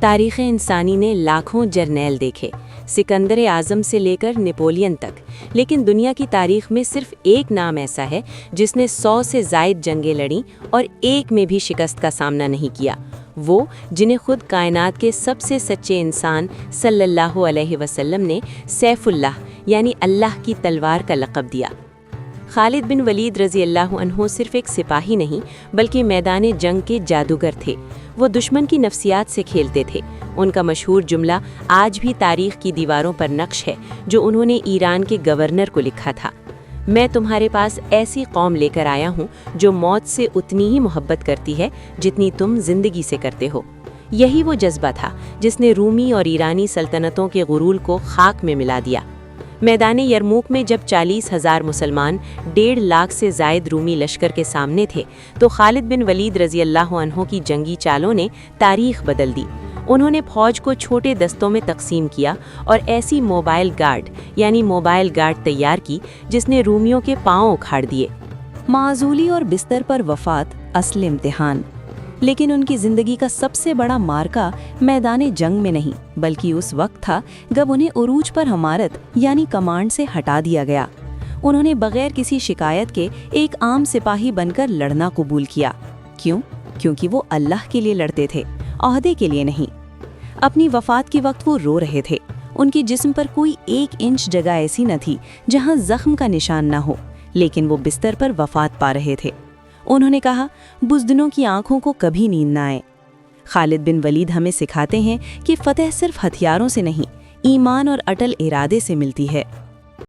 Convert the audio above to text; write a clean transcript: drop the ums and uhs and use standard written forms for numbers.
تاریخ انسانی نے لاکھوں جرنیل دیکھے، سکندر اعظم سے لے کر نیپولین تک، لیکن دنیا کی تاریخ میں صرف ایک نام ایسا ہے جس نے 100 سے زائد جنگیں لڑیں اور ایک میں بھی شکست کا سامنا نہیں کیا، وہ جنہیں خود کائنات کے سب سے سچے انسان صلی اللہ علیہ وسلم نے سیف اللہ یعنی اللہ کی تلوار کا لقب دیا۔ خالد بن ولید رضی اللہ عنہ صرف ایک سپاہی نہیں بلکہ میدان جنگ کے جادوگر تھے۔ وہ دشمن کی نفسیات سے کھیلتے تھے۔ ان کا مشہور جملہ آج بھی تاریخ کی دیواروں پر نقش ہے جو انہوں نے ایران کے گورنر کو لکھا تھا: میں تمہارے پاس ایسی قوم لے کر آیا ہوں جو موت سے اتنی ہی محبت کرتی ہے جتنی تم زندگی سے کرتے ہو۔ یہی وہ جذبہ تھا جس نے رومی اور ایرانی سلطنتوں کے غرور کو خاک میں ملا دیا۔ میدان یرموک میں جب 40,000 مسلمان 1.5 لاکھ سے زائد رومی لشکر کے سامنے تھے تو خالد بن ولید رضی اللہ عنہ کی جنگی چالوں نے تاریخ بدل دی۔ انہوں نے فوج کو چھوٹے دستوں میں تقسیم کیا اور ایسی موبائل گارڈ تیار کی جس نے رومیوں کے پاؤں اکھاڑ دیے۔ معزولی اور بستر پر وفات اصل امتحان، لیکن ان کی زندگی کا سب سے بڑا مارکا میدان جنگ میں نہیں بلکہ اس وقت تھا جب انہیں عروج پر ہمارت یعنی کمانڈ سے ہٹا دیا گیا۔ انہوں نے بغیر کسی شکایت کے ایک عام سپاہی بن کر لڑنا قبول کیا۔ کیونکہ وہ اللہ کے لیے لڑتے تھے، عہدے کے لیے نہیں۔ اپنی وفات کے وقت وہ رو رہے تھے۔ ان کے جسم پر کوئی 1 انچ جگہ ایسی نہ تھی جہاں زخم کا نشان نہ ہو، لیکن وہ بستر پر وفات پا رہے تھے۔ انہوں نے کہا، بزدلوں کی آنکھوں کو کبھی نیند نہ آئے۔ خالد بن ولید ہمیں سکھاتے ہیں کہ فتح صرف ہتھیاروں سے نہیں، ایمان اور اٹل ارادے سے ملتی ہے۔